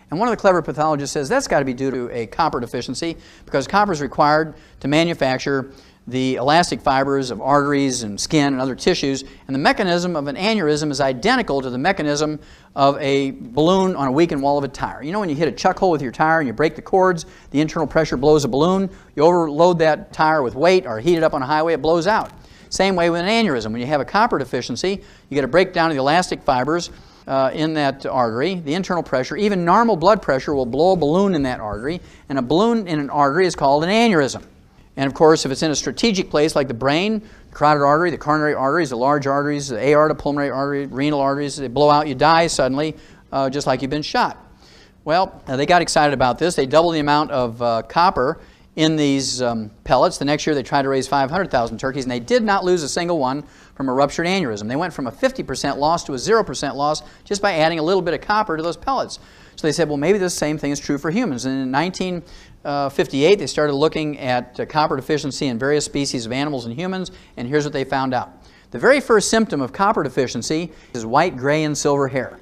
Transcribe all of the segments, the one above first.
And one of the clever pathologists says that's got to be due to a copper deficiency, because copper is required to manufacture the elastic fibers of arteries and skin and other tissues, and the mechanism of an aneurysm is identical to the mechanism of a balloon on a weakened wall of a tire. You know, when you hit a chuck hole with your tire and you break the cords, the internal pressure blows a balloon, you overload that tire with weight or heat it up on a highway, it blows out. Same way with an aneurysm. When you have a copper deficiency, you get a breakdown of the elastic fibers in that artery, the internal pressure, even normal blood pressure will blow a balloon in that artery, and a balloon in an artery is called an aneurysm. And of course, if it's in a strategic place like the brain, the carotid artery, the coronary arteries, the large arteries, the aorta, pulmonary artery, renal arteries, they blow out, you die suddenly, just like you've been shot. Well, they got excited about this. They doubled the amount of copper in these pellets. The next year they tried to raise 500,000 turkeys, and they did not lose a single one from a ruptured aneurysm. They went from a 50% loss to a 0% loss just by adding a little bit of copper to those pellets. So they said, well, maybe this same thing is true for humans. And in 1958, they started looking at copper deficiency in various species of animals and humans, and here's what they found out. The very first symptom of copper deficiency is white, gray, and silver hair.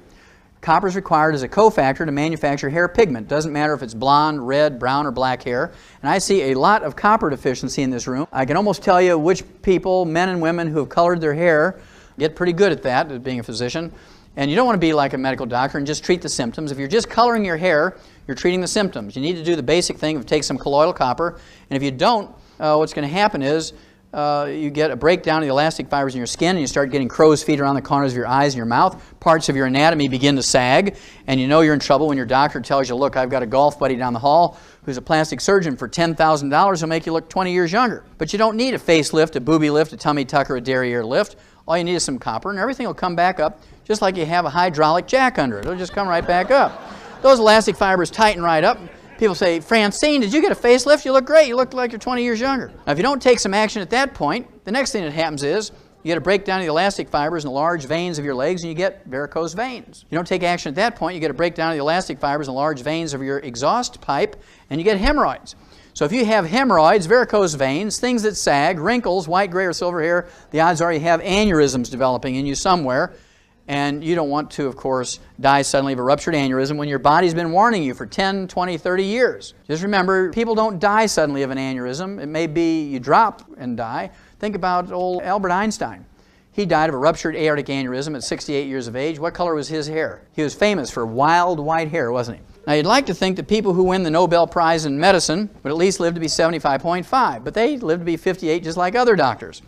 Copper is required as a cofactor to manufacture hair pigment. Doesn't matter if it's blonde, red, brown, or black hair. And I see a lot of copper deficiency in this room. I can almost tell you which people, men and women who have colored their hair, get pretty good at that, at being a physician. And you don't want to be like a medical doctor and just treat the symptoms. If you're just coloring your hair, you're treating the symptoms. You need to do the basic thing of take some colloidal copper. And if you don't, what's going to happen is you get a breakdown of the elastic fibers in your skin, and you start getting crow's feet around the corners of your eyes and your mouth. Parts of your anatomy begin to sag, and you know you're in trouble when your doctor tells you, look, I've got a golf buddy down the hall who's a plastic surgeon. For $10,000 he'll make you look 20 years younger. But you don't need a facelift, a booby lift, a tummy tuck, or a derriere lift. All you need is some copper, and everything will come back up just like you have a hydraulic jack under it. It'll just come right back up. Those elastic fibers tighten right up. People say, Francine, did you get a facelift? You look great. You look like you're 20 years younger. Now, if you don't take some action at that point, the next thing that happens is you get a breakdown of the elastic fibers in the large veins of your legs, and you get varicose veins. You don't take action at that point, you get a breakdown of the elastic fibers in the large veins of your exhaust pipe, and you get hemorrhoids. So if you have hemorrhoids, varicose veins, things that sag, wrinkles, white, gray, or silver hair, the odds are you have aneurysms developing in you somewhere. And you don't want to, of course, die suddenly of a ruptured aneurysm when your body's been warning you for 10, 20, 30 years. Just remember, people don't die suddenly of an aneurysm. It may be you drop and die. Think about old Albert Einstein. He died of a ruptured aortic aneurysm at 68 years of age. What color was his hair? He was famous for wild white hair, wasn't he? Now, you'd like to think that people who win the Nobel Prize in medicine would at least live to be 75.5, but they live to be 58 just like other doctors.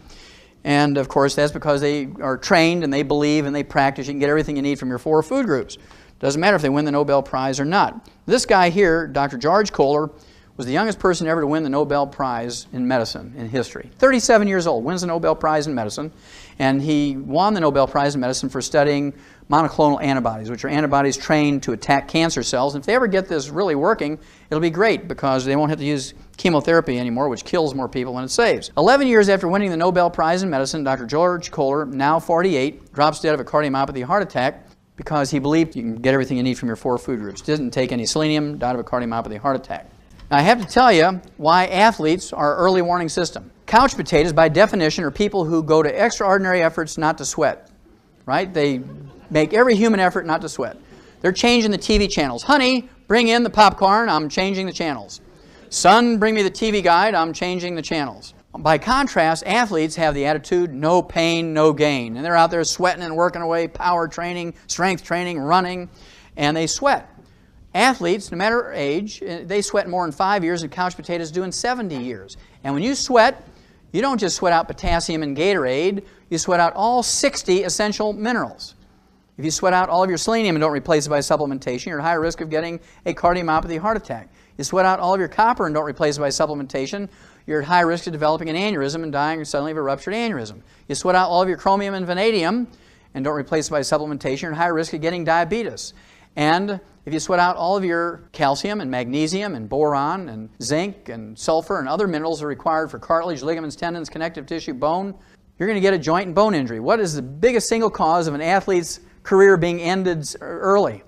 And of course, that's because they are trained and they believe and they practice. You can get everything you need from your 4 food groups. Doesn't matter if they win the Nobel Prize or not. This guy here, Dr. George Kohler, was the youngest person ever to win the Nobel Prize in medicine in history. 37 years old, wins the Nobel Prize in medicine. And he won the Nobel Prize in medicine for studying monoclonal antibodies, which are antibodies trained to attack cancer cells. And if they ever get this really working, it'll be great because they won't have to use chemotherapy anymore, which kills more people than it saves. 11 years after winning the Nobel Prize in medicine, Dr. George Kohler, now 48, drops dead of a cardiomyopathy heart attack because he believed you can get everything you need from your 4 food groups. Didn't take any selenium, died of a cardiomyopathy heart attack. Now, I have to tell you why athletes are early warning system. Couch potatoes, by definition, are people who go to extraordinary efforts not to sweat, right? They make every human effort not to sweat. They're changing the TV channels. Honey, bring in the popcorn, I'm changing the channels. Son, bring me the TV guide, I'm changing the channels. By contrast, athletes have the attitude, no pain, no gain. And they're out there sweating and working away, power training, strength training, running, and they sweat. Athletes, no matter age, they sweat more in 5 years than couch potatoes do in 70 years. And when you sweat, you don't just sweat out potassium and Gatorade, you sweat out all 60 essential minerals. If you sweat out all of your selenium and don't replace it by supplementation, you're at higher risk of getting a cardiomyopathy heart attack. You sweat out all of your copper and don't replace it by supplementation, you're at high risk of developing an aneurysm and dying suddenly of a ruptured aneurysm. You sweat out all of your chromium and vanadium and don't replace it by supplementation, you're at high risk of getting diabetes. And if you sweat out all of your calcium and magnesium and boron and zinc and sulfur and other minerals that are required for cartilage, ligaments, tendons, connective tissue, bone, you're going to get a joint and bone injury. What is the biggest single cause of an athlete's career being ended early?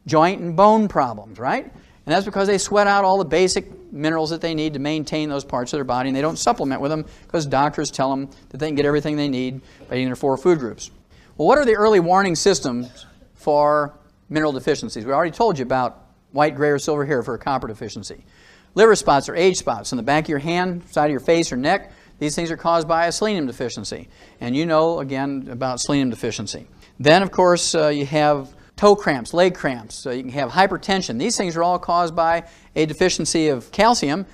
Joint and bone problems, right? And that's because they sweat out all the basic minerals that they need to maintain those parts of their body, and they don't supplement with them because doctors tell them that they can get everything they need by eating their 4 food groups. Well, what are the early warning systems for mineral deficiencies? We already told you about white, gray, or silver hair for a copper deficiency. Liver spots or age spots on the back of your hand, side of your face or neck. These things are caused by a selenium deficiency. And you know, again, about selenium deficiency. Then, of course, you have toe cramps, leg cramps. You can have hypertension. These things are all caused by a deficiency of calcium.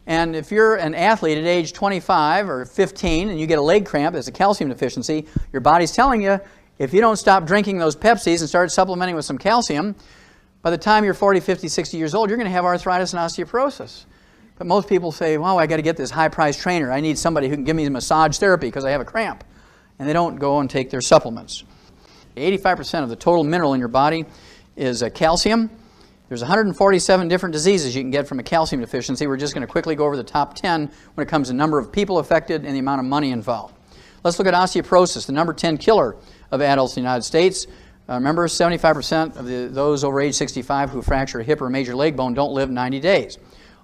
And if you're an athlete at age 25 or 15 and you get a leg cramp, it's a calcium deficiency, your body's telling you, if you don't stop drinking those Pepsis and start supplementing with some calcium, by the time you're 40, 50, 60 years old, you're going to have arthritis and osteoporosis. But most people say, well, I got to get this high-priced trainer. I need somebody who can give me massage therapy because I have a cramp. And they don't go and take their supplements. 85% of the total mineral in your body is calcium. There's 147 different diseases you can get from a calcium deficiency. We're just going to quickly go over the top 10 when it comes to number of people affected and the amount of money involved. Let's look at osteoporosis, the number 10 killer of adults in the United States. Remember, 75% of those over age 65 who fracture a hip or a major leg bone don't live 90 days.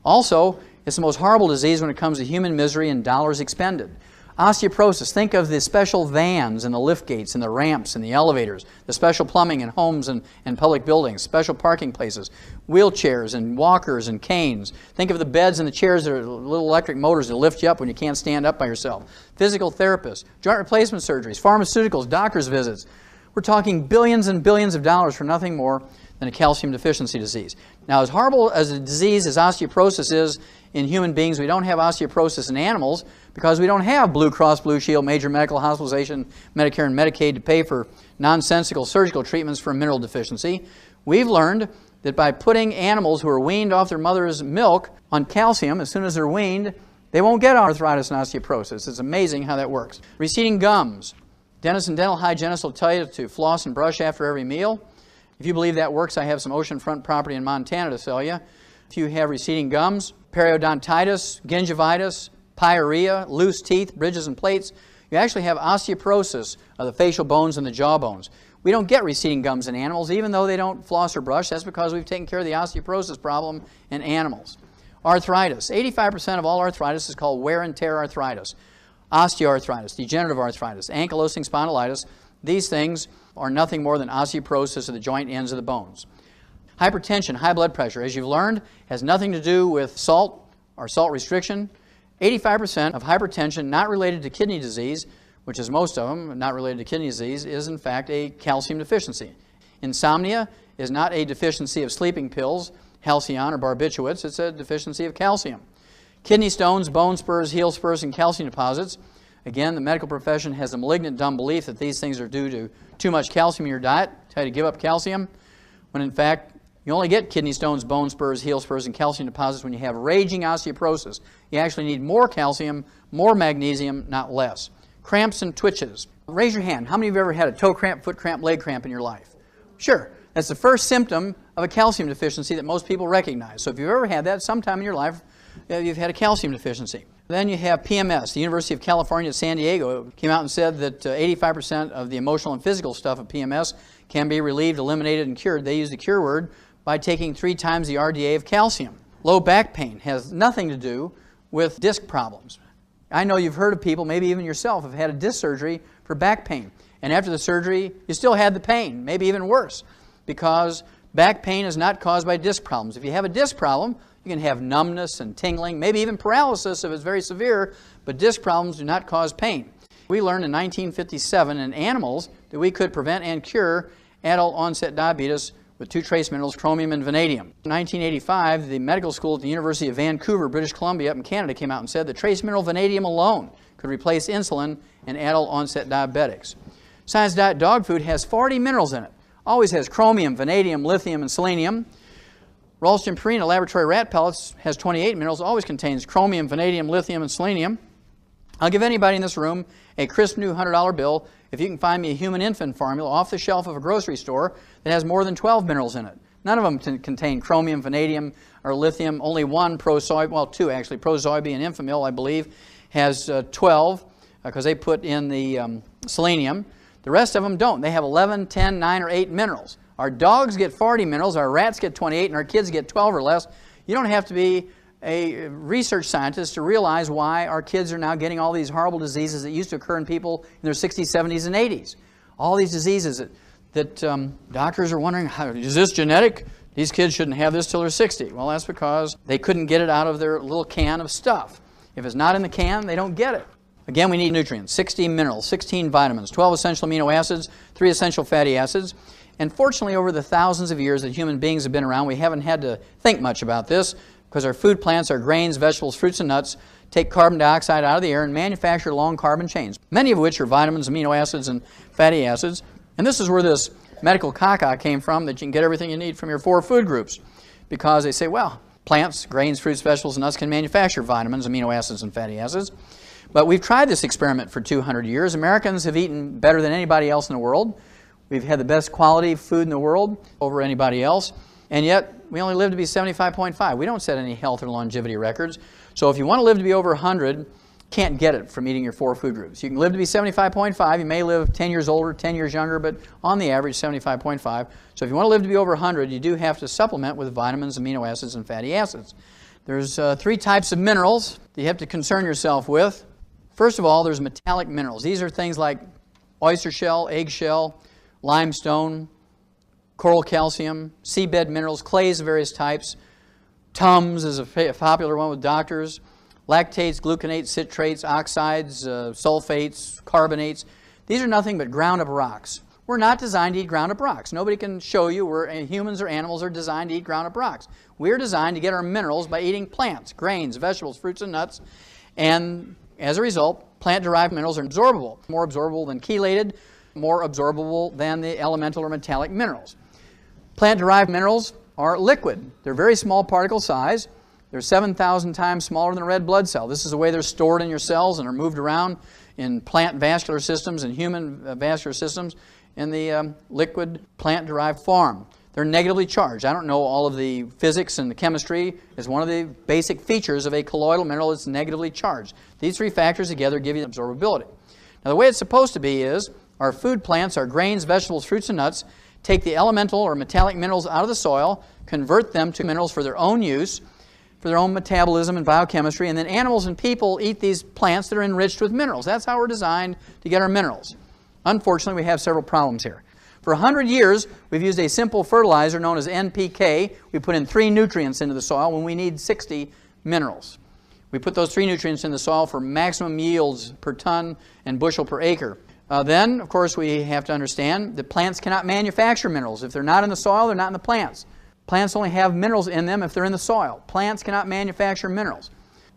Also, it's the most horrible disease when it comes to human misery and dollars expended. Osteoporosis, think of the special vans and the lift gates and the ramps and the elevators, the special plumbing in homes and public buildings, special parking places, wheelchairs and walkers and canes. Think of the beds and the chairs that are little electric motors that lift you up when you can't stand up by yourself. Physical therapists, joint replacement surgeries, pharmaceuticals, doctor's visits. We're talking billions and billions of dollars for nothing more than a calcium deficiency disease. Now, as horrible as a disease as osteoporosis is in human beings, we don't have osteoporosis in animals because we don't have Blue Cross Blue Shield, major medical hospitalization, Medicare and Medicaid to pay for nonsensical surgical treatments for a mineral deficiency. We've learned that by putting animals who are weaned off their mother's milk on calcium, as soon as they're weaned, they won't get arthritis and osteoporosis. It's amazing how that works. Receding gums. Dentists and dental hygienists will tell you to floss and brush after every meal. If you believe that works, I have some oceanfront property in Montana to sell you. If you have receding gums, periodontitis, gingivitis, pyorrhea, loose teeth, bridges and plates, you actually have osteoporosis of the facial bones and the jaw bones. We don't get receding gums in animals, even though they don't floss or brush. That's because we've taken care of the osteoporosis problem in animals. Arthritis. 85% of all arthritis is called wear and tear arthritis. Osteoarthritis, degenerative arthritis, ankylosing spondylitis. These things are nothing more than osteoporosis of the joint ends of the bones. Hypertension, high blood pressure, as you've learned, has nothing to do with salt or salt restriction. 85% of hypertension not related to kidney disease, which is most of them, not related to kidney disease, is in fact a calcium deficiency. Insomnia is not a deficiency of sleeping pills, Halcion or barbiturates, it's a deficiency of calcium. Kidney stones, bone spurs, heel spurs, and calcium deposits. Again, the medical profession has a malignant dumb belief that these things are due to too much calcium in your diet, tell you to give up calcium, when in fact you only get kidney stones, bone spurs, heel spurs, and calcium deposits when you have raging osteoporosis. You actually need more calcium, more magnesium, not less. Cramps and twitches. Raise your hand. How many of you have ever had a toe cramp, foot cramp, leg cramp in your life? Sure. That's the first symptom of a calcium deficiency that most people recognize. So if you've ever had that sometime in your life, you've had a calcium deficiency. Then you have PMS. The University of California at San Diego came out and said that 85% of the emotional and physical stuff of PMS can be relieved, eliminated, and cured. They use the cure word by taking 3 times the RDA of calcium. Low back pain has nothing to do with disc problems. I know you've heard of people, maybe even yourself, have had a disc surgery for back pain. And after the surgery, you still had the pain, maybe even worse, because back pain is not caused by disc problems. If you have a disc problem, you can have numbness and tingling, maybe even paralysis if it's very severe, but disc problems do not cause pain. We learned in 1957 in animals that we could prevent and cure adult onset diabetes with 2 trace minerals, chromium and vanadium. In 1985, the medical school at the University of Vancouver, British Columbia, up in Canada, came out and said that trace mineral vanadium alone could replace insulin in adult onset diabetics. Science Diet dog food has 40 minerals in it. Always has chromium, vanadium, lithium, and selenium. Ralston Purina laboratory rat pellets has 28 minerals, always contains chromium, vanadium, lithium, and selenium. I'll give anybody in this room a crisp new $100 bill if you can find me a human infant formula off the shelf of a grocery store that has more than 12 minerals in it. None of them contain chromium, vanadium, or lithium. Only one, well, 2 actually, Prosoybe and Infamil, I believe, has 12 because they put in the selenium. The rest of them don't. They have 11, 10, 9, or 8 minerals. Our dogs get 40 minerals, our rats get 28, and our kids get 12 or less. You don't have to be a research scientist to realize why our kids are now getting all these horrible diseases that used to occur in people in their 60s, 70s, and 80s. All these diseases that doctors are wondering, is this genetic? These kids shouldn't have this till they're 60. Well, that's because they couldn't get it out of their little can of stuff. If it's not in the can, they don't get it. Again, we need nutrients, 60 minerals, 16 vitamins, 12 essential amino acids, 3 essential fatty acids. And fortunately, over the thousands of years that human beings have been around, we haven't had to think much about this because our food plants, our grains, vegetables, fruits, and nuts take carbon dioxide out of the air and manufacture long carbon chains, many of which are vitamins, amino acids, and fatty acids. And this is where this medical caca came from, that you can get everything you need from your 4 food groups, because they say, well, plants, grains, fruits, vegetables, and nuts can manufacture vitamins, amino acids, and fatty acids. But we've tried this experiment for 200 years. Americans have eaten better than anybody else in the world. We've had the best quality food in the world over anybody else, and yet we only live to be 75.5. We don't set any health or longevity records. So if you want to live to be over 100, can't get it from eating your 4 food groups. You can live to be 75.5. You may live 10 years older, 10 years younger, but on the average, 75.5. So if you want to live to be over 100, you do have to supplement with vitamins, amino acids, and fatty acids. There's 3 types of minerals that you have to concern yourself with. First of all, there's metallic minerals. These are things like oyster shell, eggshell, limestone, coral calcium, seabed minerals, clays of various types. Tums is a popular one with doctors. Lactates, gluconates, citrates, oxides, sulfates, carbonates. These are nothing but ground up rocks. We're not designed to eat ground up rocks. Nobody can show you humans or animals are designed to eat ground up rocks. We're designed to get our minerals by eating plants, grains, vegetables, fruits, and nuts. And as a result, plant-derived minerals are absorbable, more absorbable than chelated, more absorbable than the elemental or metallic minerals. Plant-derived minerals are liquid. They're very small particle size. They're 7,000 times smaller than a red blood cell. This is the way they're stored in your cells and are moved around in plant vascular systems and human vascular systems in the liquid plant-derived form. They're negatively charged. I don't know all of the physics and the chemistry. It's one of the basic features of a colloidal mineral that's negatively charged. These 3 factors together give you absorbability. Now, the way it's supposed to be is our food plants, our grains, vegetables, fruits, and nuts, take the elemental or metallic minerals out of the soil, convert them to minerals for their own use, for their own metabolism and biochemistry, and then animals and people eat these plants that are enriched with minerals. That's how we're designed to get our minerals. Unfortunately, we have several problems here. For 100 years, we've used a simple fertilizer known as NPK. We put in 3 nutrients into the soil when we need 60 minerals. We put those 3 nutrients in the soil for maximum yields per ton and bushel per acre. Then, of course, we have to understand that plants cannot manufacture minerals. If they're not in the soil, they're not in the plants. Plants only have minerals in them if they're in the soil. Plants cannot manufacture minerals.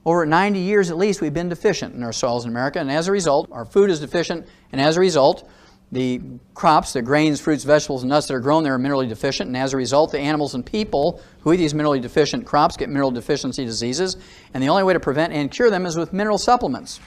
Over 90 years at least, we've been deficient in our soils in America, and as a result, our food is deficient, and as a result, the crops, the grains, fruits, vegetables, and nuts that are grown there are minerally deficient, and as a result, the animals and people who eat these minerally deficient crops get mineral deficiency diseases, and the only way to prevent and cure them is with mineral supplements.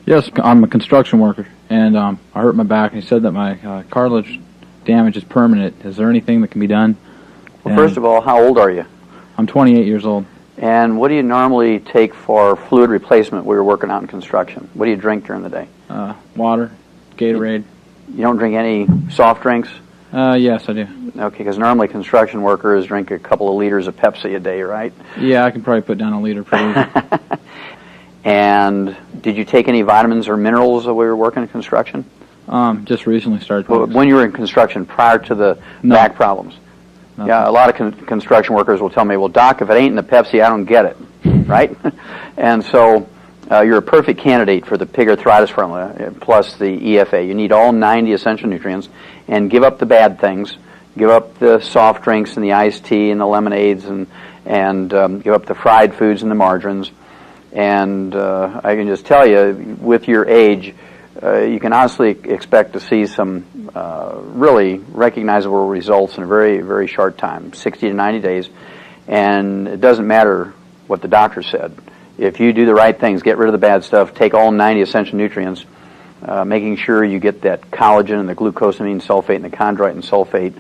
Yes, I'm a construction worker, and I hurt my back, and he said that my cartilage damage is permanent. Is there anything that can be done? Well, first of all, how old are you? I'm 28 years old. And what do you normally take for fluid replacement when you're working out in construction? What do you drink during the day? Water, Gatorade. You don't drink any soft drinks? Yes, I do. Okay, because normally construction workers drink a couple of liters of Pepsi a day, right? Yeah, I can probably put down a liter pretty easy. And did you take any vitamins or minerals while you were working in construction? Just recently started. When you were in construction, prior to the back problems? Nothing. Yeah, a lot of construction workers will tell me, well, Doc, if it ain't in the Pepsi, I don't get it, right? And so you're a perfect candidate for the pig arthritis formula, plus the EFA. You need all 90 essential nutrients, and give up the bad things. Give up the soft drinks and the iced tea and the lemonades, and give up the fried foods and the margarines. And I can just tell you, with your age, you can honestly expect to see some really recognizable results in a very, very short time, 60 to 90 days. And it doesn't matter what the doctor said. If you do the right things, get rid of the bad stuff, take all 90 essential nutrients, making sure you get that collagen and the glucosamine sulfate and the chondroitin sulfate,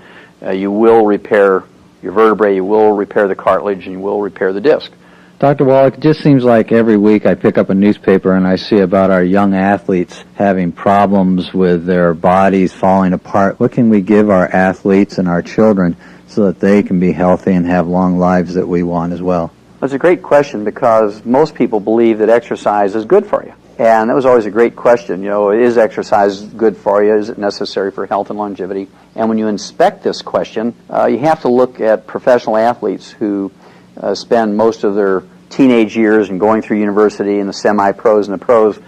you will repair your vertebrae, you will repair the cartilage, and you will repair the disc. Dr. Wallach, it just seems like every week I pick up a newspaper and I see about our young athletes having problems with their bodies falling apart. What can we give our athletes and our children so that they can be healthy and have long lives that we want as well? That's a great question, because most people believe that exercise is good for you. And that was always a great question. You know, is exercise good for you? Is it necessary for health and longevity? And when you inspect this question, you have to look at professional athletes who spend most of their teenage years and going through university and the semi-pros and the pros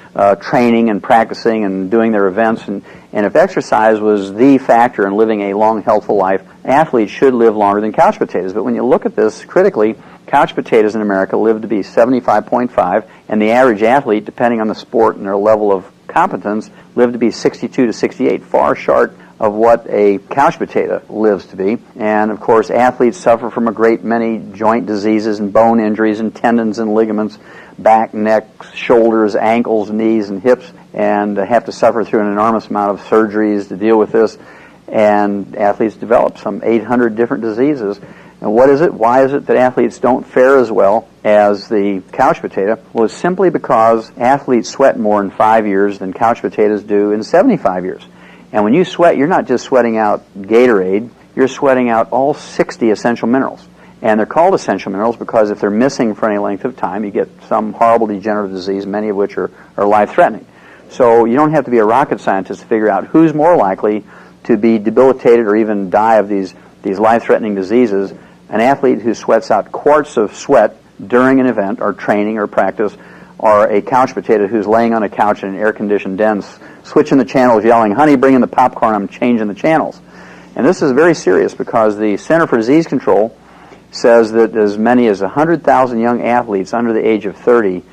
training and practicing and doing their events. And if exercise was the factor in living a long, healthful life, athletes should live longer than couch potatoes. But when you look at this critically, couch potatoes in America live to be 75.5, and the average athlete, depending on the sport and their level of competence, live to be 62 to 68, far short of what a couch potato lives to be. And of course, athletes suffer from a great many joint diseases and bone injuries and tendons and ligaments, back, neck, shoulders, ankles, knees, and hips, and have to suffer through an enormous amount of surgeries to deal with this. And athletes develop some 800 different diseases. And what is it? Why is it that athletes don't fare as well as the couch potato? Well, it's simply because athletes sweat more in 5 years than couch potatoes do in 75 years. And when you sweat, you're not just sweating out Gatorade, you're sweating out all 60 essential minerals. And they're called essential minerals because if they're missing for any length of time, you get some horrible degenerative disease, many of which are life-threatening. So you don't have to be a rocket scientist to figure out who's more likely to be debilitated or even die of these life-threatening diseases. An athlete who sweats out quarts of sweat during an event or training or practice, or a couch potato who's laying on a couch in an air-conditioned den, switching the channels, yelling, "Honey, bring in the popcorn, I'm changing the channels." And this is very serious because the Center for Disease Control says that as many as 100,000 young athletes under the age of 30,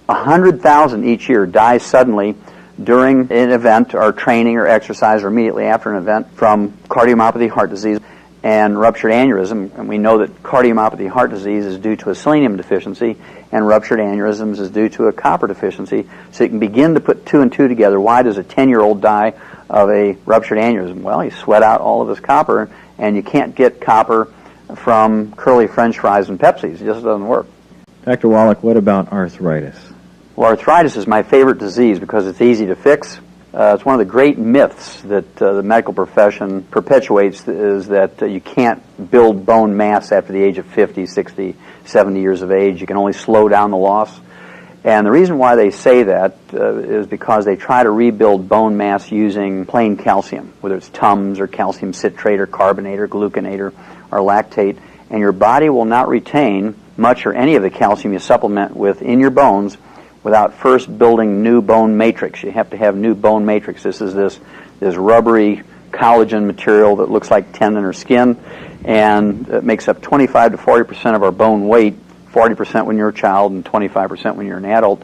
100,000 each year die suddenly during an event or training or exercise or immediately after an event from cardiomyopathy, heart disease, and ruptured aneurysm. And we know that cardiomyopathy, heart disease, is due to a selenium deficiency, and ruptured aneurysms is due to a copper deficiency. So you can begin to put two and two together. Why does a 10-year-old die of a ruptured aneurysm? Well, he sweat out all of his copper, and you can't get copper from curly French fries and Pepsis. It just doesn't work. Dr. Wallach, what about arthritis? Well, arthritis is my favorite disease because it's easy to fix. It's one of the great myths that the medical profession perpetuates, is that you can't build bone mass after the age of 50, 60, 70 years of age. You can only slow down the loss. And the reason why they say that is because they try to rebuild bone mass using plain calcium, whether it's Tums or calcium citrate or carbonate or gluconate or lactate. And your body will not retain much or any of the calcium you supplement with in your bones without first building new bone matrix. You have to have new bone matrix. This is this rubbery collagen material that looks like tendon or skin, and it makes up 25 to 40% of our bone weight, 40% when you're a child and 25% when you're an adult.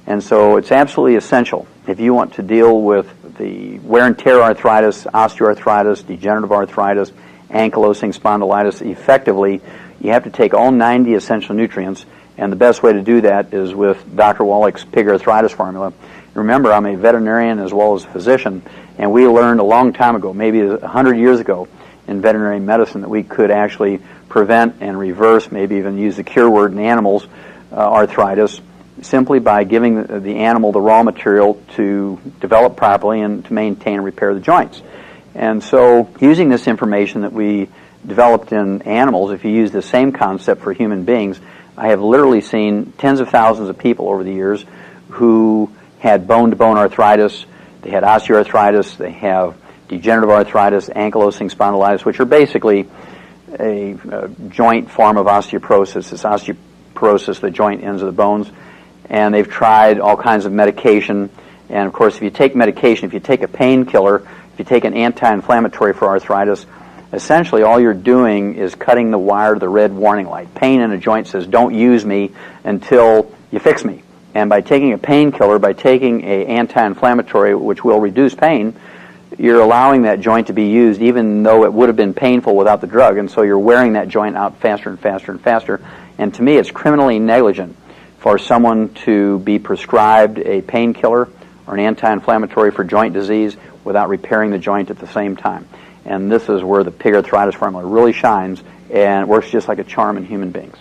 And so it's absolutely essential if you want to deal with the wear and tear arthritis, osteoarthritis, degenerative arthritis, ankylosing spondylitis effectively. You have to take all 90 essential nutrients. And the best way to do that is with Dr. Wallach's pig arthritis formula. Remember, I'm a veterinarian as well as a physician, and we learned a long time ago, maybe 100 years ago, in veterinary medicine that we could actually prevent and reverse, maybe even use the cure word in animals, arthritis, simply by giving the animal the raw material to develop properly and to maintain and repair the joints. And so using this information that we developed in animals, if you use the same concept for human beings, I have literally seen tens of thousands of people over the years who had bone-to-bone arthritis, they had osteoarthritis, they have degenerative arthritis, ankylosing spondylitis, which are basically a joint form of osteoporosis. It's osteoporosis, the joint ends of the bones. And they've tried all kinds of medication. And of course, if you take medication, if you take a painkiller, if you take an anti-inflammatory for arthritis, essentially all you're doing is cutting the wire to the red warning light. Pain in a joint says, don't use me until you fix me. And by taking a painkiller, by taking an anti-inflammatory, which will reduce pain, you're allowing that joint to be used even though it would have been painful without the drug. And so you're wearing that joint out faster and faster and faster. And to me, it's criminally negligent for someone to be prescribed a painkiller or an anti-inflammatory for joint disease without repairing the joint at the same time. And this is where the pig arthritis formula really shines, and it works just like a charm in human beings.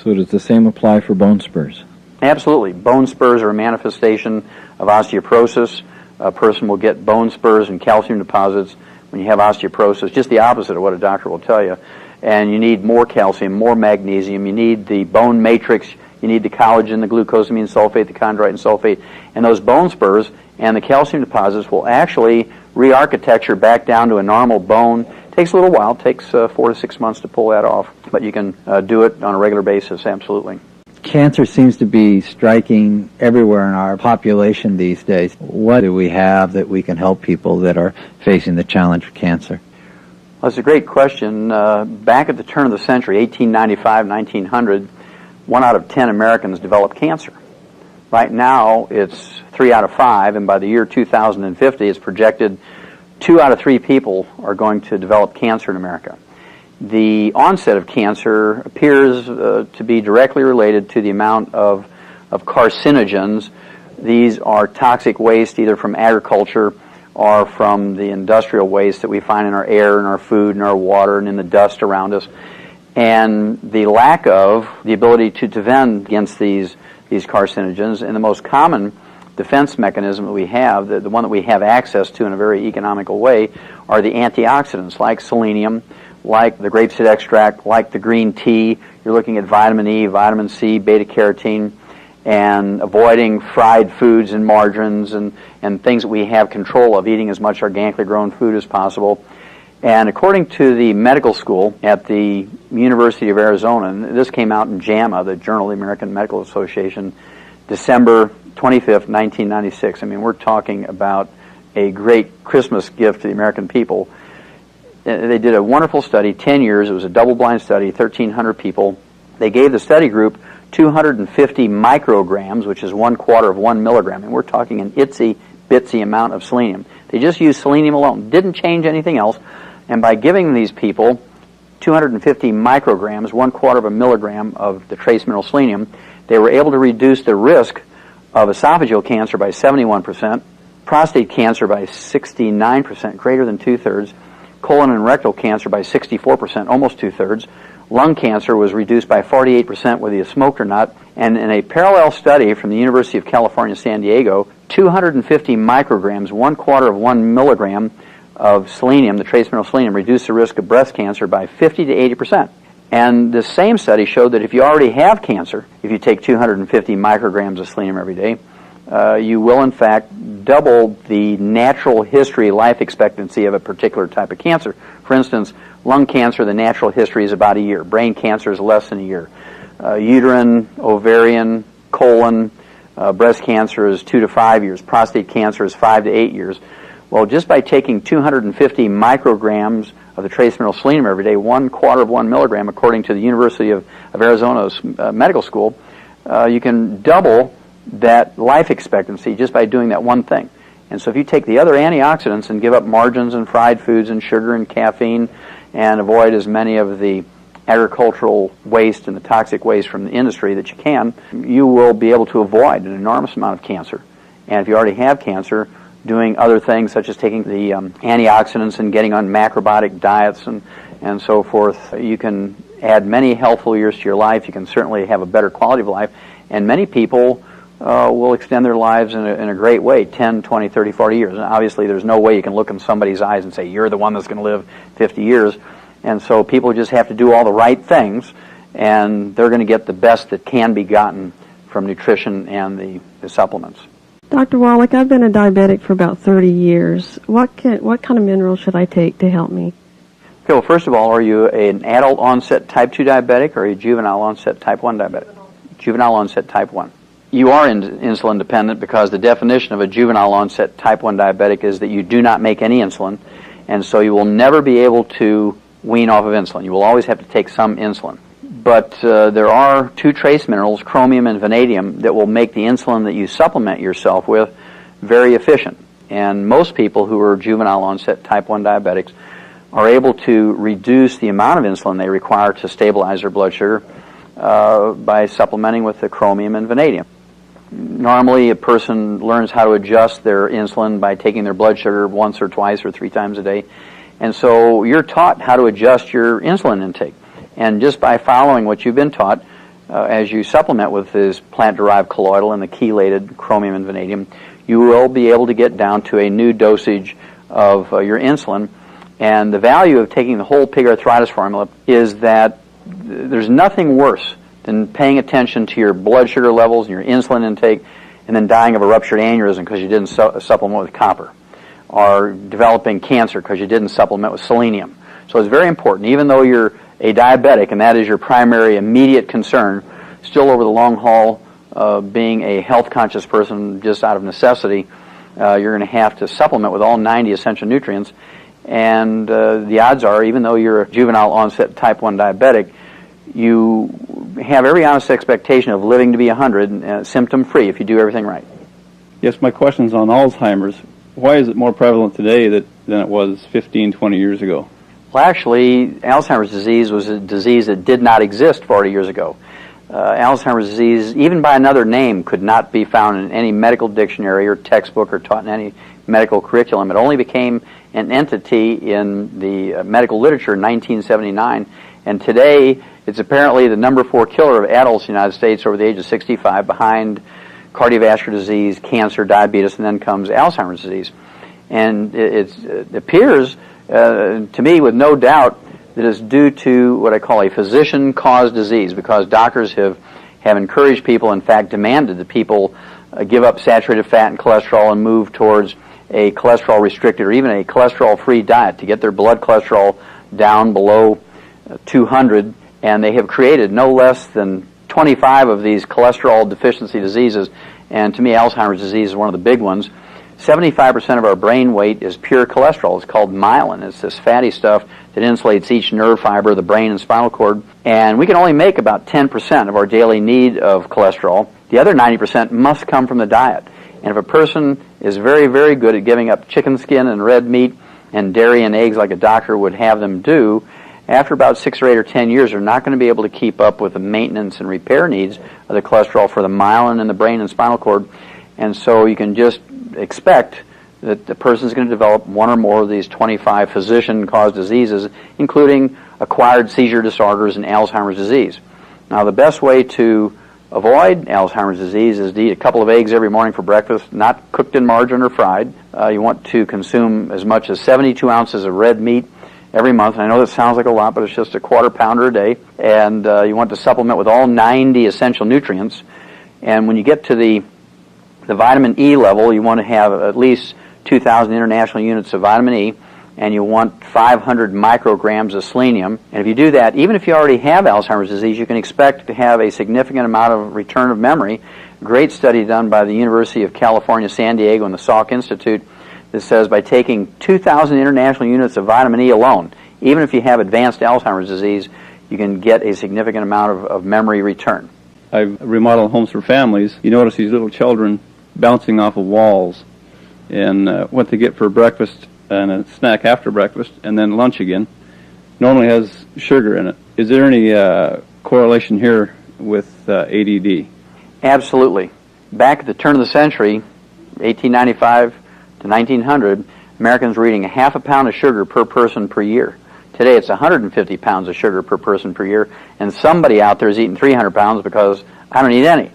So does the same apply for bone spurs? Absolutely. Bone spurs are a manifestation of osteoporosis. A person will get bone spurs and calcium deposits when you have osteoporosis, just the opposite of what a doctor will tell you. And you need more calcium, more magnesium. You need the bone matrix You need the collagen, the glucosamine sulfate, the chondroitin sulfate, and those bone spurs and the calcium deposits will actually re-architecture back down to a normal bone. Takes a little while, takes 4 to 6 months to pull that off, but you can do it on a regular basis, absolutely. Cancer seems to be striking everywhere in our population these days. What do we have that we can help people that are facing the challenge of cancer? Well, that's a great question. Back at the turn of the century, 1895, 1900, 1 out of 10 Americans developed cancer. Right now, it's 3 out of 5, and by the year 2050, it's projected 2 out of 3 people are going to develop cancer in America. The onset of cancer appears to be directly related to the amount of carcinogens. These are toxic waste either from agriculture or from the industrial waste that we find in our air, in our food, in our water, and in the dust around us. And the lack of the ability to defend against these carcinogens, and the most common defense mechanism that we have, the one that we have access to in a very economical way, are the antioxidants like selenium, like the grapeseed extract, like the green tea. You're looking at vitamin E, vitamin C, beta-carotene, and avoiding fried foods and margarines and things that we have control of, eating as much organically grown food as possible. And according to the medical school at the University of Arizona, and this came out in JAMA, the Journal of the American Medical Association, December 25th, 1996. I mean, we're talking about a great Christmas gift to the American people. They did a wonderful study, 10 years. It was a double-blind study, 1,300 people. They gave the study group 250 micrograms, which is 1/4 of 1 milligram. And we're talking an itsy-bitsy amount of selenium. They just used selenium alone. Didn't change anything else. And by giving these people 250 micrograms, 1/4 of a milligram of the trace mineral selenium, they were able to reduce the risk of esophageal cancer by 71%, prostate cancer by 69%, greater than 2/3, colon and rectal cancer by 64%, almost 2/3. Lung cancer was reduced by 48% whether you smoked or not. And in a parallel study from the University of California, San Diego, 250 micrograms, 1/4 of 1 milligram of selenium, the trace mineral selenium, reduced the risk of breast cancer by 50 to 80%. And the same study showed that if you already have cancer, if you take 250 micrograms of selenium every day, you will in fact double the natural history life expectancy of a particular type of cancer. For instance, lung cancer, the natural history is about a year. Brain cancer is less than a year. Uterine, ovarian, colon, breast cancer is 2 to 5 years. Prostate cancer is 5 to 8 years. Well, just by taking 250 micrograms of the trace mineral selenium every day, 1/4 of 1 milligram, according to the University of Arizona's medical school, you can double that life expectancy just by doing that one thing. And so if you take the other antioxidants and give up margarines and fried foods and sugar and caffeine and avoid as many of the agricultural waste and the toxic waste from the industry that you can, you will be able to avoid an enormous amount of cancer. And if you already have cancer, doing other things such as taking the antioxidants and getting on macrobiotic diets and so forth, you can add many healthful years to your life. You can certainly have a better quality of life. And many people will extend their lives in a great way, 10, 20, 30, 40 years. And obviously there's no way you can look in somebody's eyes and say, you're the one that's going to live 50 years. And so people just have to do all the right things, and they're going to get the best that can be gotten from nutrition and the supplements. Dr. Wallach, I've been a diabetic for about 30 years. What kind of minerals should I take to help me? Okay, well, first of all, are you an adult onset type 2 diabetic or are you juvenile onset type 1 diabetic? Juvenile onset type 1. You are insulin dependent because the definition of a juvenile onset type 1 diabetic is that you do not make any insulin, and so you will never be able to wean off of insulin. You will always have to take some insulin. But there are 2 trace minerals, chromium and vanadium, that will make the insulin that you supplement yourself with very efficient. And most people who are juvenile onset type 1 diabetics are able to reduce the amount of insulin they require to stabilize their blood sugar by supplementing with the chromium and vanadium. Normally, a person learns how to adjust their insulin by taking their blood sugar once or twice or 3 times a day. And so you're taught how to adjust your insulin intake. And just by following what you've been taught, as you supplement with this plant-derived colloidal and the chelated chromium and vanadium, you will be able to get down to a new dosage of your insulin. And the value of taking the whole pig arthritis formula is that there's nothing worse than paying attention to your blood sugar levels and your insulin intake and then dying of a ruptured aneurysm because you didn't supplement with copper, or developing cancer because you didn't supplement with selenium. So it's very important, even though you're a diabetic and that is your primary immediate concern, still over the long haul, being a health-conscious person just out of necessity, you're going to have to supplement with all 90 essential nutrients. And the odds are, even though you're a juvenile onset type 1 diabetic, you have every honest expectation of living to be 100, symptom-free, if you do everything right. Yes, my question's on Alzheimer's. Why is it more prevalent today than it was 15, 20 years ago? Well, actually, Alzheimer's disease was a disease that did not exist 40 years ago. Alzheimer's disease, even by another name, could not be found in any medical dictionary or textbook or taught in any medical curriculum. It only became an entity in the medical literature in 1979, and today it's apparently the number 4 killer of adults in the United States over the age of 65, behind cardiovascular disease, cancer, diabetes, and then comes Alzheimer's disease. And it appears to me with no doubt that is due to what I call a physician-caused disease, because doctors have encouraged people, in fact demanded that people give up saturated fat and cholesterol and move towards a cholesterol-restricted or even a cholesterol-free diet to get their blood cholesterol down below 200, and they have created no less than 25 of these cholesterol deficiency diseases, and to me Alzheimer's disease is one of the big ones. 75% of our brain weight is pure cholesterol. It's called myelin. It's this fatty stuff that insulates each nerve fiber of the brain and spinal cord. And we can only make about 10% of our daily need of cholesterol. The other 90% must come from the diet. And if a person is very, very good at giving up chicken skin and red meat and dairy and eggs like a doctor would have them do, after about 6 or 8 or 10 years, they're not going to be able to keep up with the maintenance and repair needs of the cholesterol for the myelin in the brain and spinal cord. And so you can just expect that the person is going to develop one or more of these 25 physician-caused diseases, including acquired seizure disorders and Alzheimer's disease. Now, the best way to avoid Alzheimer's disease is to eat a couple of eggs every morning for breakfast, not cooked in margarine or fried. You want to consume as much as 72 ounces of red meat every month. And I know that sounds like a lot, but it's just a quarter pounder a day. And you want to supplement with all 90 essential nutrients. And when you get to the vitamin E level, you want to have at least 2,000 international units of vitamin E, and you want 500 micrograms of selenium. And if you do that, even if you already have Alzheimer's disease, you can expect to have a significant amount of return of memory. A great study done by the University of California, San Diego, and the Salk Institute that says by taking 2,000 international units of vitamin E alone, even if you have advanced Alzheimer's disease, you can get a significant amount of memory return. I've remodeled homes for families. You notice these little children bouncing off of walls, and what they get for breakfast and a snack after breakfast and then lunch again normally has sugar in it. Is there any correlation here with ADD? Absolutely. Back at the turn of the century, 1895 to 1900, Americans were eating a half a pound of sugar per person per year. Today it's 150 pounds of sugar per person per year, and somebody out there is eating 300 pounds because I don't eat any.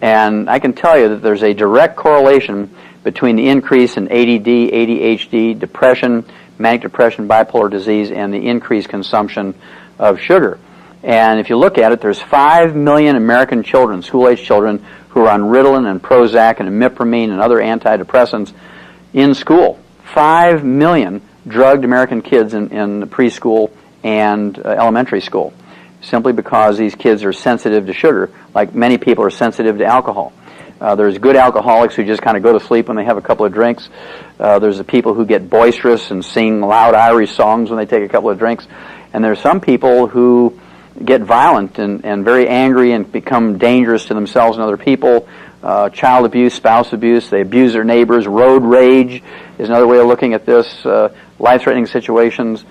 And I can tell you that there's a direct correlation between the increase in ADD, ADHD, depression, manic depression, bipolar disease, and the increased consumption of sugar. And if you look at it, there's 5 million American children, school-age children, who are on Ritalin and Prozac and imipramine and other antidepressants in school. 5 million drugged American kids in preschool and elementary school, simply because these kids are sensitive to sugar, like many people are sensitive to alcohol. There's good alcoholics who just kind of go to sleep when they have a couple of drinks. There's the people who get boisterous and sing loud Irish songs when they take a couple of drinks. And there's some people who get violent and very angry and become dangerous to themselves and other people. Child abuse, spouse abuse, they abuse their neighbors. Road rage is another way of looking at this. Life-threatening situations.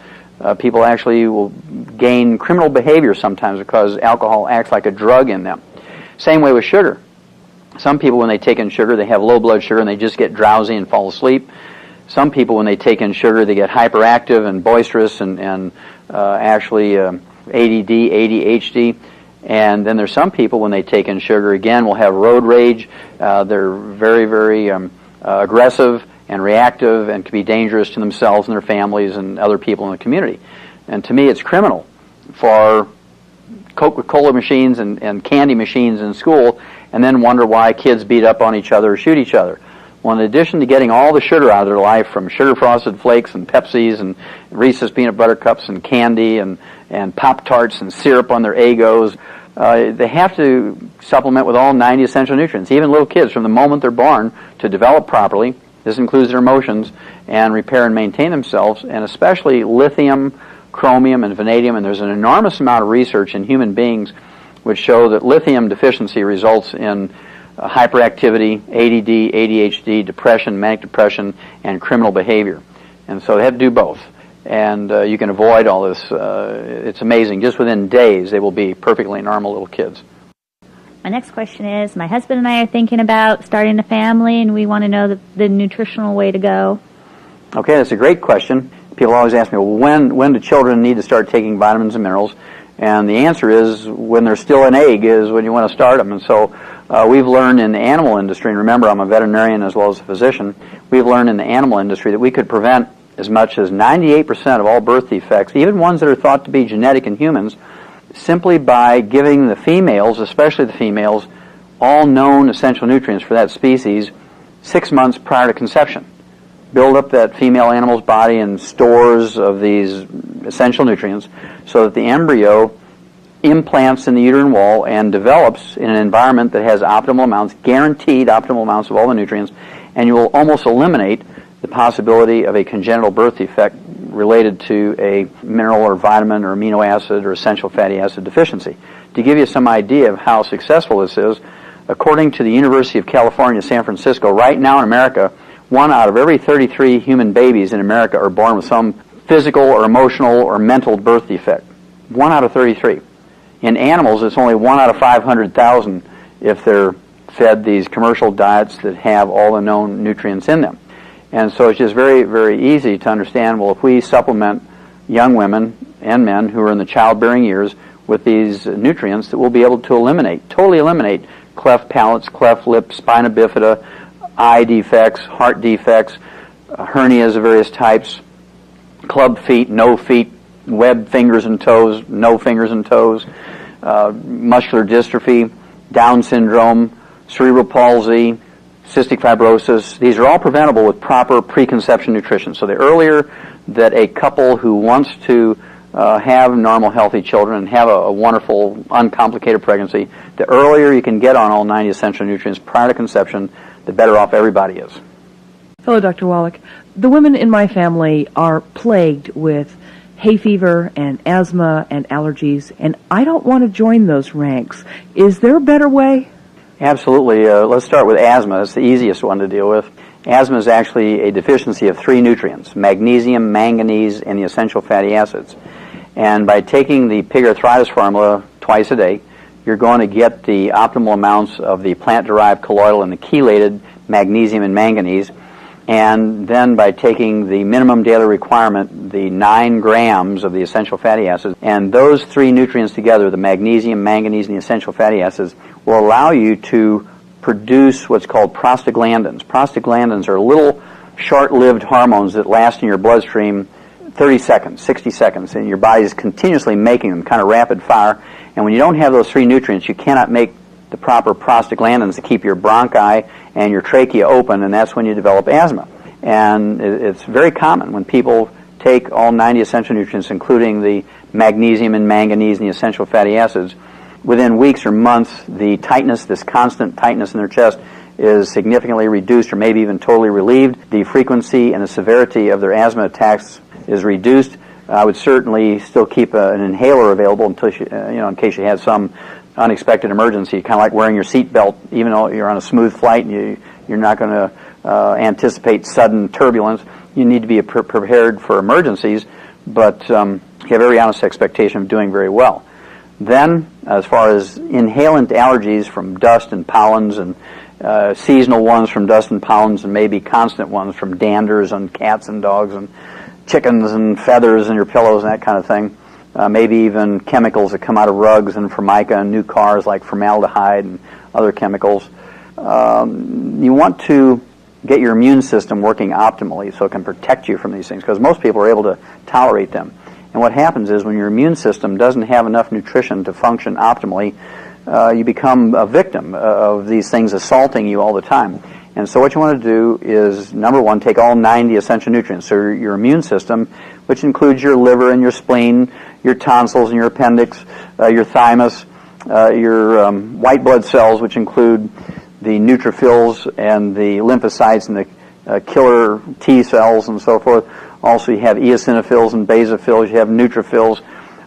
People actually will gain criminal behavior sometimes because alcohol acts like a drug in them. Same way with sugar. Some people, when they take in sugar, they have low blood sugar and they just get drowsy and fall asleep. Some people, when they take in sugar, they get hyperactive and boisterous and actually ADD, ADHD. And then there's some people, when they take in sugar, again, will have road rage. They're very, very aggressive and reactive and can be dangerous to themselves and their families and other people in the community. And to me, it's criminal for Coca-Cola machines and candy machines in school, and then wonder why kids beat up on each other or shoot each other. Well, in addition to getting all the sugar out of their life from sugar frosted flakes and Pepsis and Reese's peanut butter cups and candy and Pop-Tarts and syrup on their Eggos, they have to supplement with all 90 essential nutrients. Even little kids, from the moment they're born, to develop properly, this includes their emotions, and repair and maintain themselves, and especially lithium, chromium, and vanadium. And there's an enormous amount of research in human beings which show that lithium deficiency results in hyperactivity, ADD, ADHD, depression, manic depression, and criminal behavior. And so they have to do both. And you can avoid all this. It's amazing. Just within days, they will be perfectly normal little kids. My next question is, my husband and I are thinking about starting a family, and we want to know the nutritional way to go. Okay, that's a great question. People always ask me, well, when do children need to start taking vitamins and minerals? And the answer is, when they're still an egg is when you want to start them. And so we've learned in the animal industry, and remember I'm a veterinarian as well as a physician, we've learned in the animal industry that we could prevent as much as 98% of all birth defects, even ones that are thought to be genetic in humans, simply by giving the females, especially the females, all known essential nutrients for that species 6 months prior to conception. Build up that female animal's body in stores of these essential nutrients so that the embryo implants in the uterine wall and develops in an environment that has optimal amounts, guaranteed optimal amounts of all the nutrients, and you will almost eliminate the possibility of a congenital birth defect related to a mineral or vitamin or amino acid or essential fatty acid deficiency. To give you some idea of how successful this is, according to the University of California, San Francisco, right now in America, 1 out of every 33 human babies in America are born with some physical or emotional or mental birth defect. 1 out of 33. In animals, it's only 1 out of 500,000 if they're fed these commercial diets that have all the known nutrients in them. And so it's just very, very easy to understand, well, if we supplement young women and men who are in the childbearing years with these nutrients, that we'll be able to eliminate, totally eliminate cleft palates, cleft lips, spina bifida, eye defects, heart defects, hernias of various types, club feet, no feet, webbed fingers and toes, no fingers and toes, muscular dystrophy, Down syndrome, cerebral palsy, cystic fibrosis. These are all preventable with proper preconception nutrition. So the earlier that a couple who wants to have normal, healthy children and have a wonderful, uncomplicated pregnancy, the earlier you can get on all 90 essential nutrients prior to conception, the better off everybody is. Hello, Dr. Wallach. The women in my family are plagued with hay fever and asthma and allergies, and I don't want to join those ranks. Is there a better way? Absolutely. Let's start with asthma. It's the easiest one to deal with. Asthma is actually a deficiency of 3 nutrients, magnesium, manganese, and the essential fatty acids. And by taking the pig arthritis formula twice a day, you're going to get the optimal amounts of the plant-derived colloidal and the chelated magnesium and manganese. And then by taking the minimum daily requirement, the 9 grams of the essential fatty acids, and those 3 nutrients together, the magnesium, manganese, and the essential fatty acids, will allow you to produce what's called prostaglandins. Prostaglandins are little short-lived hormones that last in your bloodstream 30 seconds, 60 seconds, and your body is continuously making them, kind of rapid fire. And when you don't have those 3 nutrients, you cannot make the proper prostaglandins to keep your bronchi and your trachea open, and that's when you develop asthma. And it's very common when people take all 90 essential nutrients, including the magnesium and manganese and the essential fatty acids, within weeks or months, the tightness, this constant tightness in their chest, is significantly reduced or maybe even totally relieved. The frequency and the severity of their asthma attacks is reduced. I would certainly still keep an inhaler available until in case you had some unexpected emergency, kind of like wearing your seat belt, even though you're on a smooth flight and you're not going to anticipate sudden turbulence. You need to be prepared for emergencies, but you have every honest expectation of doing very well. Then, as far as inhalant allergies from dust and pollens, and seasonal ones from dust and pollens, and maybe constant ones from danders on cats and dogs and chickens and feathers in your pillows and that kind of thing, maybe even chemicals that come out of rugs and formica and new cars like formaldehyde and other chemicals. You want to get your immune system working optimally so it can protect you from these things, because most people are able to tolerate them. And And what happens is when your immune system doesn't have enough nutrition to function optimally, you become a victim of these things assaulting you all the time. And so what you want to do is, number one, take all 90 essential nutrients. So your immune system, which includes your liver and your spleen, your tonsils and your appendix, your thymus, your white blood cells, which include the neutrophils and the lymphocytes and the killer T cells and so forth. Also, you have eosinophils and basophils. You have neutrophils.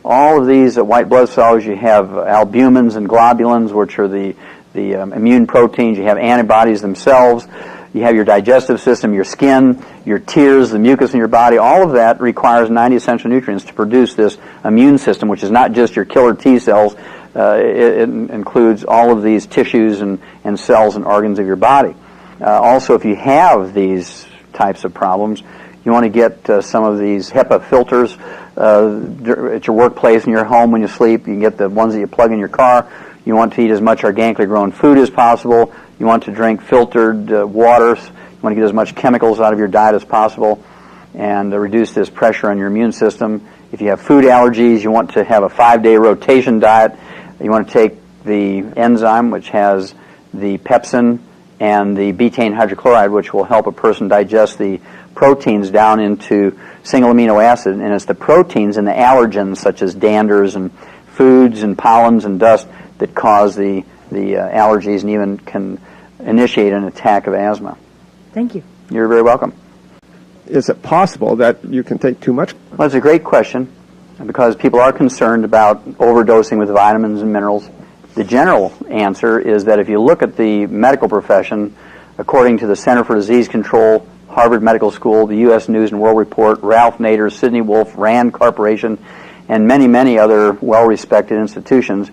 All of these white blood cells, you have albumins and globulins, which are the immune proteins. You have antibodies themselves. You have your digestive system, your skin, your tears, the mucus in your body. All of that requires 90 essential nutrients to produce this immune system, which is not just your killer T cells. It includes all of these tissues and cells and organs of your body. Also, if you have these types of problems, you want to get some of these HEPA filters at your workplace and your home when you sleep. You can get the ones that you plug in your car. You want to eat as much organically grown food as possible. You want to drink filtered waters. You want to get as much chemicals out of your diet as possible and reduce this pressure on your immune system. If you have food allergies, you want to have a 5-day rotation diet. You want to take the enzyme, which has the pepsin and the betaine hydrochloride, which will help a person digest the proteins down into single amino acid. And it's the proteins and the allergens, such as danders and foods and pollens and dust, that cause the allergies and even can initiate an attack of asthma. Thank you. You're very welcome. Is it possible that you can take too much? Well, it's a great question, because people are concerned about overdosing with vitamins and minerals. The general answer is that if you look at the medical profession, according to the Center for Disease Control, Harvard Medical School, the U.S. News and World Report, Ralph Nader, Sidney Wolfe, Rand Corporation, and many, many other well-respected institutions,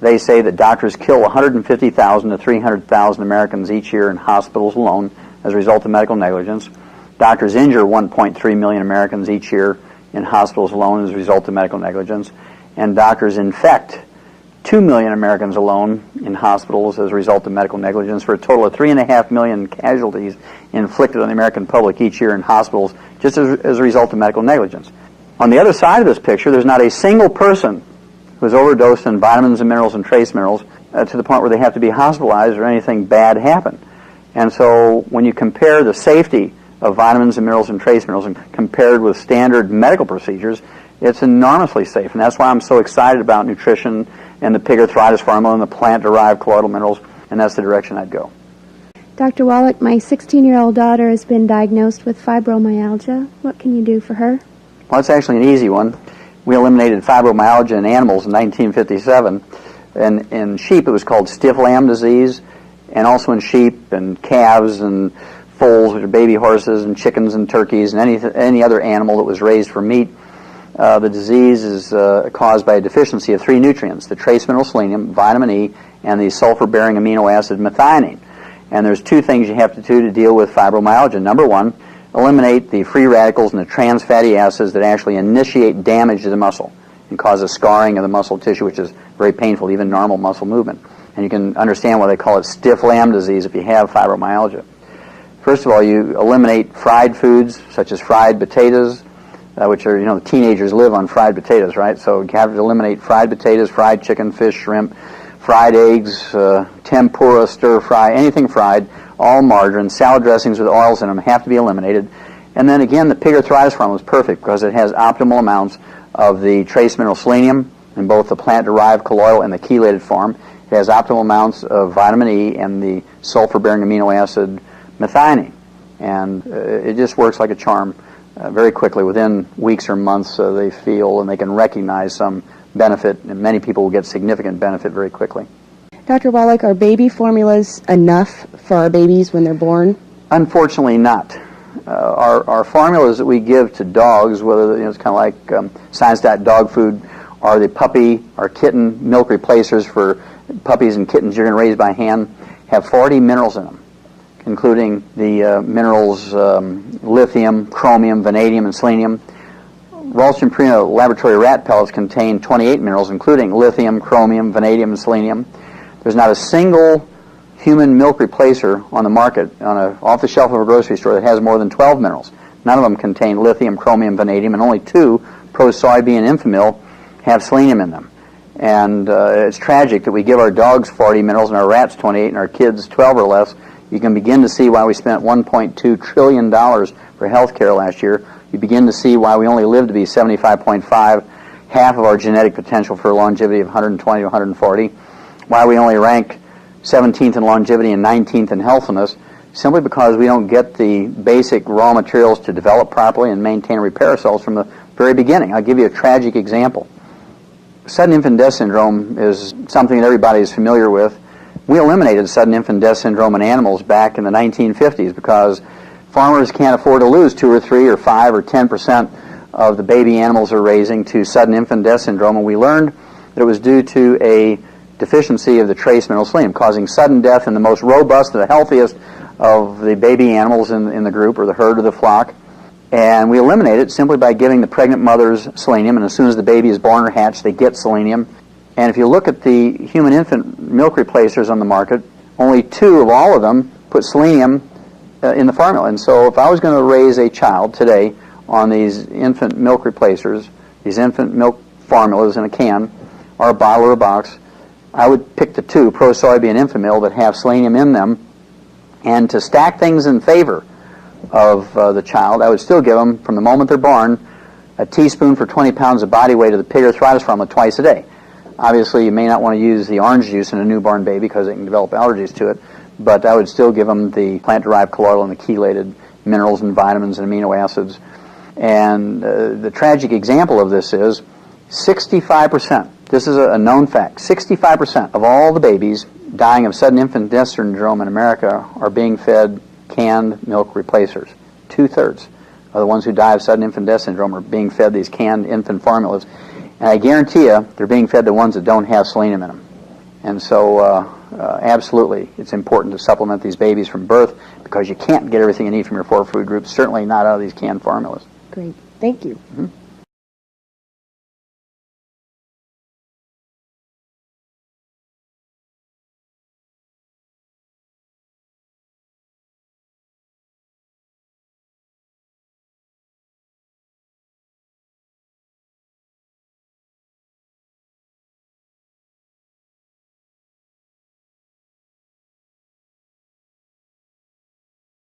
they say that doctors kill 150,000 to 300,000 Americans each year in hospitals alone as a result of medical negligence. Doctors injure 1.3 million Americans each year in hospitals alone as a result of medical negligence. And doctors infect 2 million Americans alone in hospitals as a result of medical negligence, for a total of 3.5 million casualties inflicted on the American public each year in hospitals just as a result of medical negligence. On the other side of this picture, there's not a single person who's overdosed in vitamins and minerals and trace minerals to the point where they have to be hospitalized or anything bad happen. And so when you compare the safety of vitamins and minerals and trace minerals and compared with standard medical procedures, it's enormously safe. And that's why I'm so excited about nutrition and the pig arthritis formula and the plant-derived colloidal minerals, and that's the direction I'd go. Dr. Wallach, my 16-year-old daughter has been diagnosed with fibromyalgia. What can you do for her? Well, it's actually an easy one. We eliminated fibromyalgia in animals in 1957. And in sheep, it was called stiff lamb disease, and also in sheep and calves and foals, which are baby horses, and chickens and turkeys, and any other animal that was raised for meat. The disease is caused by a deficiency of 3 nutrients: the trace mineral selenium, vitamin E, and the sulfur-bearing amino acid methionine. And there's 2 things you have to do to deal with fibromyalgia. Number 1, eliminate the free radicals and the trans fatty acids that actually initiate damage to the muscle and cause a scarring of the muscle tissue, which is very painful, even normal muscle movement. And you can understand why they call it stiff lamb disease if you have fibromyalgia. First of all, you eliminate fried foods such as fried potatoes, which are, the teenagers live on fried potatoes, right? So you have to eliminate fried potatoes, fried chicken, fish, shrimp, fried eggs, tempura, stir fry, anything fried, all margarine, salad dressings with oils in them have to be eliminated. And then again, the pig arthritis formula is perfect because it has optimal amounts of the trace mineral selenium in both the plant-derived colloidal and the chelated form. It has optimal amounts of vitamin E and the sulfur-bearing amino acid methionine. And it just works like a charm very quickly. Within weeks or months, they feel and they can recognize some benefit, and many people will get significant benefit very quickly. Dr. Wallach, are baby formulas enough for our babies when they're born? Unfortunately not. Our formulas that we give to dogs, whether it's kind of like Science Diet dog food, or the puppy or kitten milk replacers for puppies and kittens you're going to raise by hand, have 40 minerals in them, including the minerals lithium, chromium, vanadium, and selenium. Ralston Purina laboratory rat pellets contain 28 minerals, including lithium, chromium, vanadium, and selenium. There's not a single human milk replacer on the market, off the shelf of a grocery store, that has more than 12 minerals. None of them contain lithium, chromium, vanadium, and only 2 pro-soybean Infamil have selenium in them. And it's tragic that we give our dogs 40 minerals and our rats 28 and our kids 12 or less. You can begin to see why we spent $1.2 trillion for health care last year. You begin to see why we only live to be 75.5, half of our genetic potential for longevity of 120 to 140, why we only rank 17th in longevity and 19th in healthiness, simply because we don't get the basic raw materials to develop properly and maintain and repair ourselves from the very beginning. I'll give you a tragic example. Sudden infant death syndrome is something that everybody is familiar with. We eliminated sudden infant death syndrome in animals back in the 1950s because farmers can't afford to lose 2 or 3 or 5 or 10% of the baby animals they're raising to sudden infant death syndrome, and we learned that it was due to a deficiency of the trace mineral selenium, causing sudden death in the most robust, the healthiest of the baby animals in the group or the herd or the flock. And we eliminate it simply by giving the pregnant mothers selenium, and as soon as the baby is born or hatched, they get selenium. And if you look at the human infant milk replacers on the market, only 2 of all of them put selenium in the formula. And so if I was going to raise a child today on these infant milk replacers, these infant milk formulas in a can, or a bottle or a box, I would pick the 2, pro-soybean Infamil, that have selenium in them. And to stack things in favor of the child, I would still give them, from the moment they're born, a teaspoon for 20 pounds of body weight of the pig arthritis formula twice a day. Obviously, you may not want to use the orange juice in a newborn baby because it can develop allergies to it, but I would still give them the plant-derived colloidal and the chelated minerals and vitamins and amino acids. And the tragic example of this is 65%, this is a known fact, 65% of all the babies dying of sudden infant death syndrome in America are being fed canned milk replacers. 2/3 of the ones who die of sudden infant death syndrome are being fed these canned infant formulas. And I guarantee you, they're being fed the ones that don't have selenium in them. And so, absolutely, it's important to supplement these babies from birth because you can't get everything you need from your 4 food groups, certainly not out of these canned formulas. Great. Thank you. Mm-hmm.